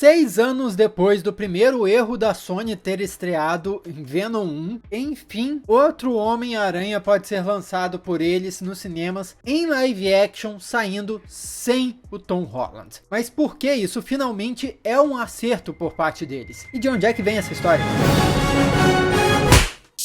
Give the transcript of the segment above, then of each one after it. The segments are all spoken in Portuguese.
6 anos depois do primeiro erro da Sony ter estreado em Venom 1, enfim, outro Homem-Aranha pode ser lançado por eles nos cinemas em live action, saindo sem o Tom Holland. Mas por que isso finalmente é um acerto por parte deles? E de onde é que vem essa história?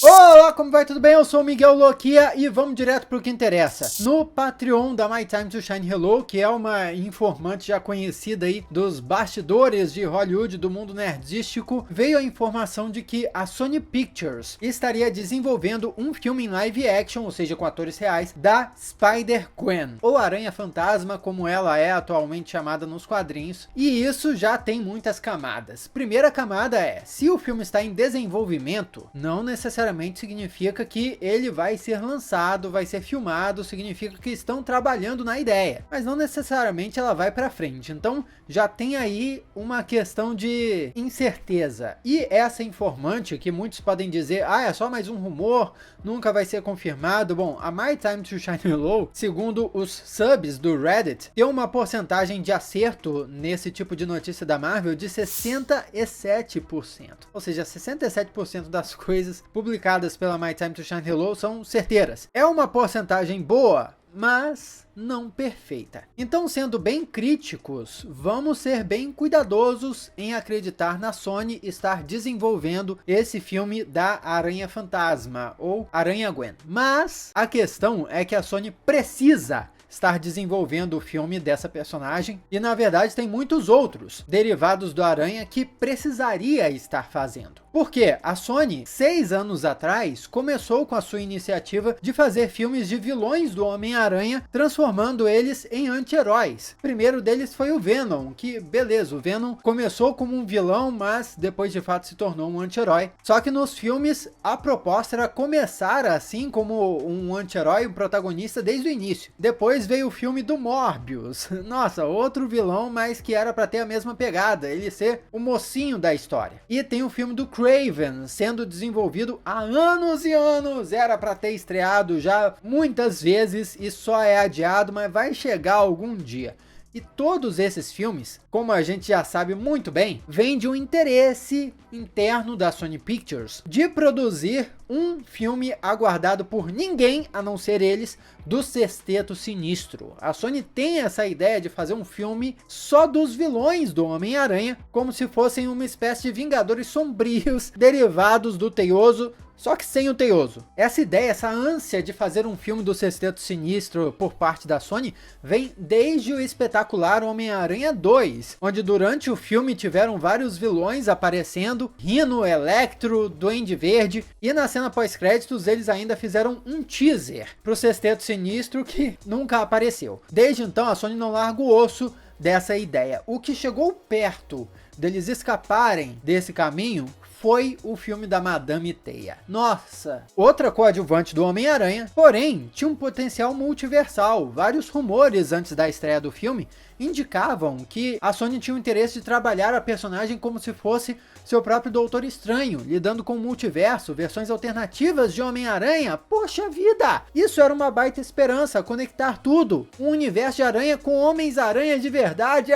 Olá, como vai? Tudo bem? Eu sou o Miguel Loquia e vamos direto para o que interessa. No Patreon da My Time to Shine Hello, que é uma informante já conhecida aí dos bastidores de Hollywood, do mundo nerdístico, veio a informação de que a Sony Pictures estaria desenvolvendo um filme em live action, ou seja, com atores reais, da Spider-Gwen, ou Aranha Fantasma, como ela é atualmente chamada nos quadrinhos. E isso já tem muitas camadas. Primeira camada é, se o filme está em desenvolvimento, não necessariamente significa que ele vai ser lançado, vai ser filmado, significa que estão trabalhando na ideia, mas não necessariamente ela vai para frente. Então já tem aí uma questão de incerteza. E essa informante, que muitos podem dizer, é só mais um rumor, nunca vai ser confirmado. Bom, a My Time to Shine Low, segundo os subs do Reddit, tem uma porcentagem de acerto nesse tipo de notícia da Marvel de 67%. Ou seja, 67% das coisas publicadas pela My Time to Shine Hello são certeiras. É uma porcentagem boa, mas não perfeita. Então, sendo bem críticos, vamos ser bem cuidadosos em acreditar na Sony estar desenvolvendo esse filme da Aranha Fantasma, ou Aranha-Gwen. Mas a questão é que a Sony precisa estar desenvolvendo o filme dessa personagem, e na verdade tem muitos outros derivados do Aranha que precisaria estar fazendo. Porque a Sony, 6 anos atrás, começou com a sua iniciativa de fazer filmes de vilões do Homem-Aranha, transformando eles em anti-heróis. O primeiro deles foi o Venom, que beleza, o Venom começou como um vilão, mas depois de fato se tornou um anti-herói. Só que nos filmes a proposta era começar assim como um anti-herói, um protagonista desde o início. Depois veio o filme do Morbius, nossa, outro vilão, mas que era para ter a mesma pegada, ele ser o mocinho da história. E tem o filme do Kraven, sendo desenvolvido há anos e anos, era para ter estreado já muitas vezes e só é adiado, mas vai chegar algum dia. E todos esses filmes, como a gente já sabe muito bem, vêm de um interesse interno da Sony Pictures de produzir um filme aguardado por ninguém a não ser eles, do Sexteto Sinistro. A Sony tem essa ideia de fazer um filme só dos vilões do Homem-Aranha, como se fossem uma espécie de Vingadores sombrios derivados do Teioso, só que sem o Teioso. Essa ideia, essa ânsia de fazer um filme do Sexteto Sinistro por parte da Sony, vem desde o espetacular Homem-Aranha 2, onde durante o filme tiveram vários vilões aparecendo, Rhino, Electro, Duende Verde, e na cena pós-créditos eles ainda fizeram um teaser pro Sexteto Sinistro que nunca apareceu. Desde então a Sony não larga o osso dessa ideia. O que chegou perto deles escaparem desse caminho foi o filme da Madame Teia. Nossa! Outra coadjuvante do Homem-Aranha, porém, tinha um potencial multiversal. Vários rumores antes da estreia do filme indicavam que a Sony tinha o interesse de trabalhar a personagem como se fosse seu próprio Doutor Estranho, lidando com o multiverso, versões alternativas de Homem-Aranha. Poxa vida! Isso era uma baita esperança, conectar tudo. Um universo de aranha com Homens-Aranha de verdade.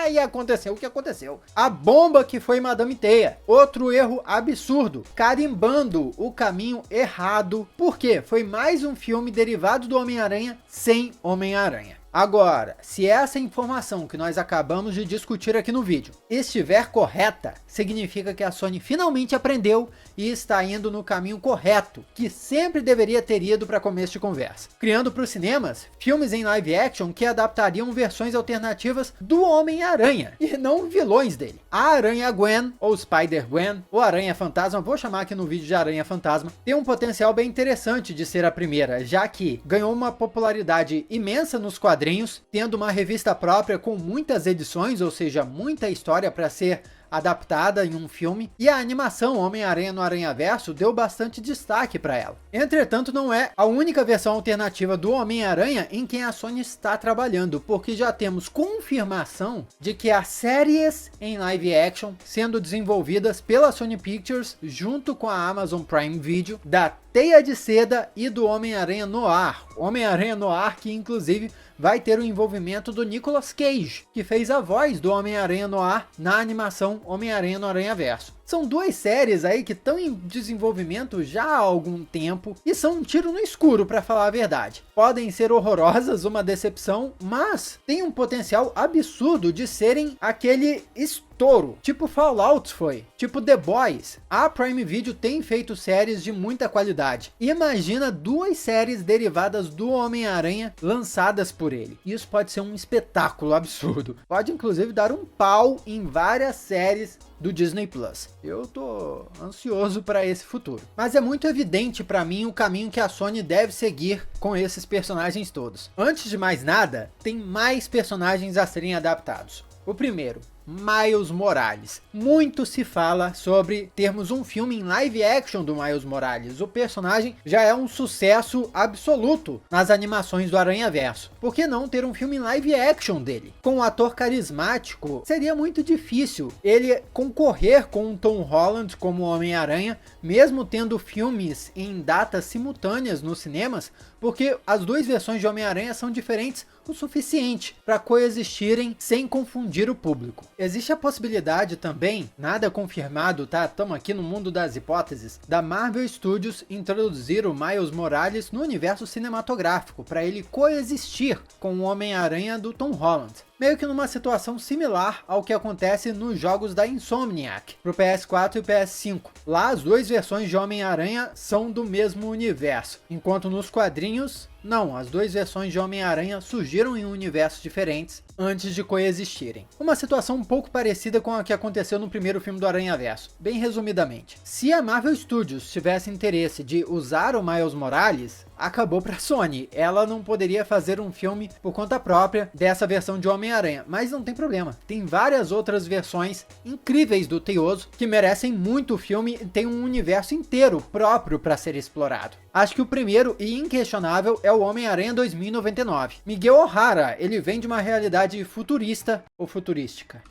E aconteceu o que aconteceu. A bomba que foi Madame Teia. Outro erro absurdo, carimbando o caminho errado. Por quê? Foi mais um filme derivado do Homem-Aranha sem Homem-Aranha. Agora, se essa informação que nós acabamos de discutir aqui no vídeo estiver correta, significa que a Sony finalmente aprendeu e está indo no caminho correto, que sempre deveria ter ido para começo de conversa. Criando para os cinemas filmes em live action que adaptariam versões alternativas do Homem-Aranha e não vilões dele. A Aranha-Gwen, ou Spider-Gwen, ou Aranha-Fantasma, vou chamar aqui no vídeo de Aranha-Fantasma, tem um potencial bem interessante de ser a primeira, já que ganhou uma popularidade imensa nos quadrinhos, tendo uma revista própria com muitas edições, ou seja, muita história para ser adaptada em um filme, e a animação Homem-Aranha no Aranhaverso deu bastante destaque para ela. Entretanto, não é a única versão alternativa do Homem-Aranha em quem a Sony está trabalhando, porque já temos confirmação de que há séries em live action sendo desenvolvidas pela Sony Pictures junto com a Amazon Prime Video da Teia de Seda e do Homem-Aranha Noir. Homem-Aranha Noir que inclusive vai ter o envolvimento do Nicolas Cage, que fez a voz do Homem-Aranha Noir na animação Homem-Aranha no Aranhaverso. São duas séries aí que estão em desenvolvimento já há algum tempo e são um tiro no escuro, para falar a verdade. Podem ser horrorosas, uma decepção, mas tem um potencial absurdo de serem aquele estouro, tipo Fallout foi, tipo The Boys. A Prime Video tem feito séries de muita qualidade. Imagina duas séries derivadas do Homem-Aranha lançadas por ele. Isso pode ser um espetáculo absurdo. Pode inclusive dar um pau em várias séries do Disney Plus. Eu tô ansioso para esse futuro. Mas é muito evidente para mim o caminho que a Sony deve seguir com esses personagens todos. Antes de mais nada, tem mais personagens a serem adaptados. O primeiro, Miles Morales. Muito se fala sobre termos um filme em live action do Miles Morales. O personagem já é um sucesso absoluto nas animações do Aranhaverso. Por que não ter um filme em live action dele? Com um ator carismático, seria muito difícil ele concorrer com o Tom Holland como Homem-Aranha, mesmo tendo filmes em datas simultâneas nos cinemas, porque as duas versões de Homem-Aranha são diferentes o suficiente para coexistirem sem confundir o público. Existe a possibilidade também, nada confirmado, tá? Estamos aqui no mundo das hipóteses, da Marvel Studios introduzir o Miles Morales no universo cinematográfico para ele coexistir com o Homem-Aranha do Tom Holland. Meio que numa situação similar ao que acontece nos jogos da Insomniac, pro PS4 e PS5. Lá as duas versões de Homem-Aranha são do mesmo universo, enquanto nos quadrinhos, não, as duas versões de Homem-Aranha surgiram em universos diferentes antes de coexistirem. Uma situação um pouco parecida com a que aconteceu no primeiro filme do Aranhaverso. Bem resumidamente, se a Marvel Studios tivesse interesse de usar o Miles Morales, acabou para Sony. Ela não poderia fazer um filme por conta própria dessa versão de Homem-Aranha, mas não tem problema. Tem várias outras versões incríveis do Teioso que merecem muito o filme e tem um universo inteiro próprio para ser explorado. Acho que o primeiro e inquestionável é o Homem-Aranha 2099. Miguel O'Hara, ele vem de uma realidade futurista ou futurística.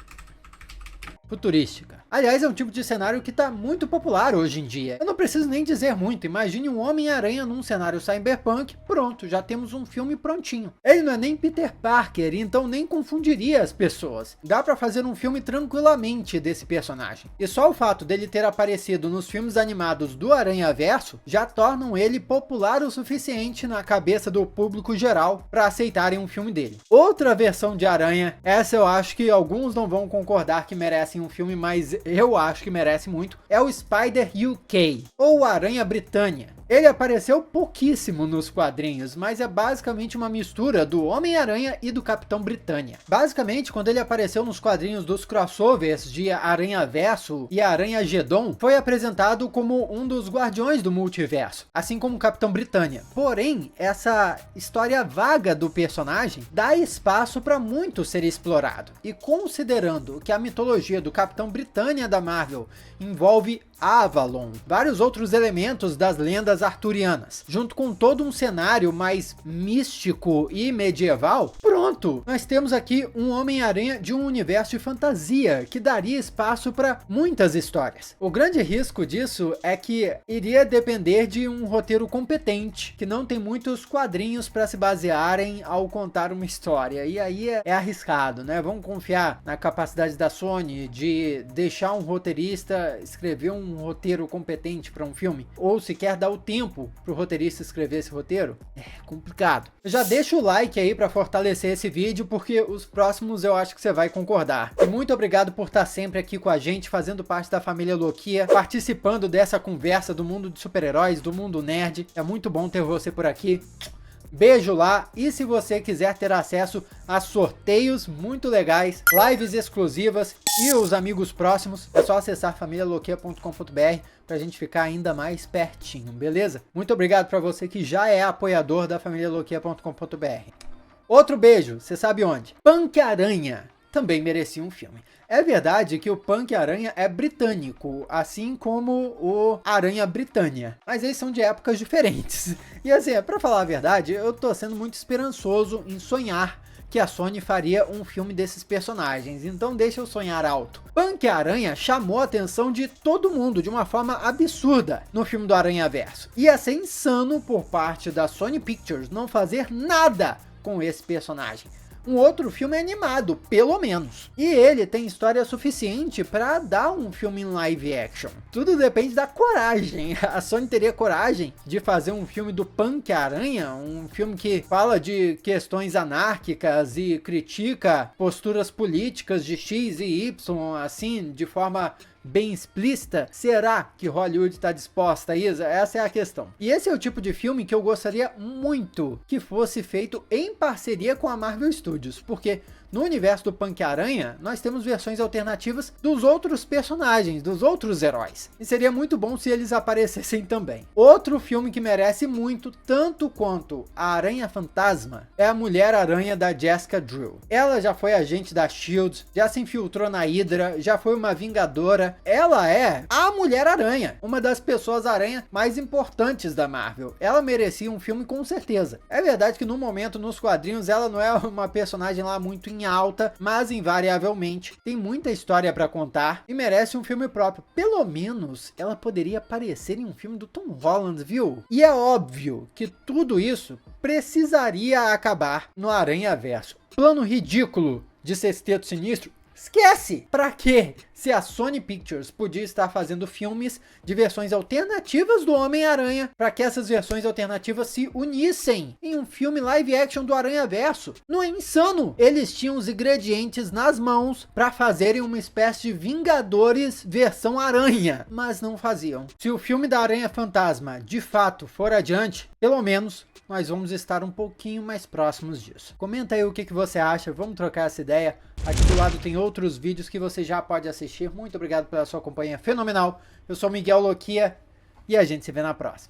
Aliás, é um tipo de cenário que está muito popular hoje em dia. Eu não preciso nem dizer muito, imagine um Homem-Aranha num cenário cyberpunk, pronto, já temos um filme prontinho. Ele não é nem Peter Parker, então nem confundiria as pessoas. Dá para fazer um filme tranquilamente desse personagem. E só o fato dele ter aparecido nos filmes animados do Aranhaverso já tornam ele popular o suficiente na cabeça do público geral para aceitarem um filme dele. Outra versão de Aranha, essa eu acho que alguns não vão concordar que merecem um filme, mas eu acho que merece muito, é o Spider UK, ou Aranha Britânia. Ele apareceu pouquíssimo nos quadrinhos, mas é basicamente uma mistura do Homem-Aranha e do Capitão Britânia. Basicamente, quando ele apareceu nos quadrinhos dos crossovers de Aranhaverso e Aranhagedon, foi apresentado como um dos guardiões do multiverso, assim como o Capitão Britânia. Porém, essa história vaga do personagem dá espaço para muito ser explorado. E considerando que a mitologia do Capitão Britânia da Marvel envolve Avalon, vários outros elementos das lendas arturianas, junto com todo um cenário mais místico e medieval, pronto! Nós temos aqui um Homem-Aranha de um universo de fantasia, que daria espaço para muitas histórias. O grande risco disso é que iria depender de um roteiro competente, que não tem muitos quadrinhos para se basearem ao contar uma história, e aí é arriscado, né? Vamos confiar na capacidade da Sony de deixar um roteirista escrever um roteiro competente para um filme, ou sequer dar o tempo para o roteirista escrever esse roteiro? É complicado. Já deixa o like aí para fortalecer esse vídeo, porque os próximos eu acho que você vai concordar. E muito obrigado por estar sempre aqui com a gente, fazendo parte da família Loquia, participando dessa conversa do mundo de super-heróis, do mundo nerd. É muito bom ter você por aqui. Beijo lá, e se você quiser ter acesso a sorteios muito legais, lives exclusivas e os amigos próximos, é só acessar familialoquia.com.br pra gente ficar ainda mais pertinho, beleza? Muito obrigado para você que já é apoiador da familialoquia.com.br. Outro beijo, você sabe onde? Punk Aranha. também merecia um filme. É verdade que o Punk-Aranha é britânico, assim como o Aranha Britânia, mas eles são de épocas diferentes. E assim, pra falar a verdade, eu tô sendo muito esperançoso em sonhar que a Sony faria um filme desses personagens, então deixa eu sonhar alto. Punk-Aranha chamou a atenção de todo mundo de uma forma absurda no filme do Aranhaverso. Ia ser insano por parte da Sony Pictures não fazer nada com esse personagem. Um outro filme animado, pelo menos. E ele tem história suficiente para dar um filme em live action. Tudo depende da coragem. A Sony teria coragem de fazer um filme do Punk-Aranha, um filme que fala de questões anárquicas e critica posturas políticas de X e Y, assim, de forma bem explícita? Será que Hollywood está disposta a isso? Essa é a questão. E esse é o tipo de filme que eu gostaria muito que fosse feito em parceria com a Marvel Studios, porque no universo do Punk-Aranha, nós temos versões alternativas dos outros personagens, dos outros heróis. E seria muito bom se eles aparecessem também. Outro filme que merece muito, tanto quanto a Aranha Fantasma, é a Mulher-Aranha da Jessica Drew. Ela já foi agente da SHIELD, já se infiltrou na Hydra, já foi uma Vingadora. Ela é a Mulher-Aranha, uma das pessoas-aranha mais importantes da Marvel. Ela merecia um filme com certeza. É verdade que no momento, nos quadrinhos, ela não é uma personagem lá muito em alta, mas invariavelmente tem muita história para contar e merece um filme próprio. Pelo menos ela poderia aparecer em um filme do Tom Holland, viu? E é óbvio que tudo isso precisaria acabar no Aranhaverso. Plano ridículo de Sexteto Sinistro? Esquece! Pra quê? Se a Sony Pictures podia estar fazendo filmes de versões alternativas do Homem-Aranha, para que essas versões alternativas se unissem em um filme live action do Aranhaverso. Não é insano? Eles tinham os ingredientes nas mãos para fazerem uma espécie de Vingadores versão Aranha, mas não faziam. Se o filme da Aranha Fantasma de fato for adiante, pelo menos nós vamos estar um pouquinho mais próximos disso. Comenta aí o que você acha, vamos trocar essa ideia. Aqui do lado tem outros vídeos que você já pode assistir. Muito obrigado pela sua companhia fenomenal. Eu sou Miguel Loquia e a gente se vê na próxima.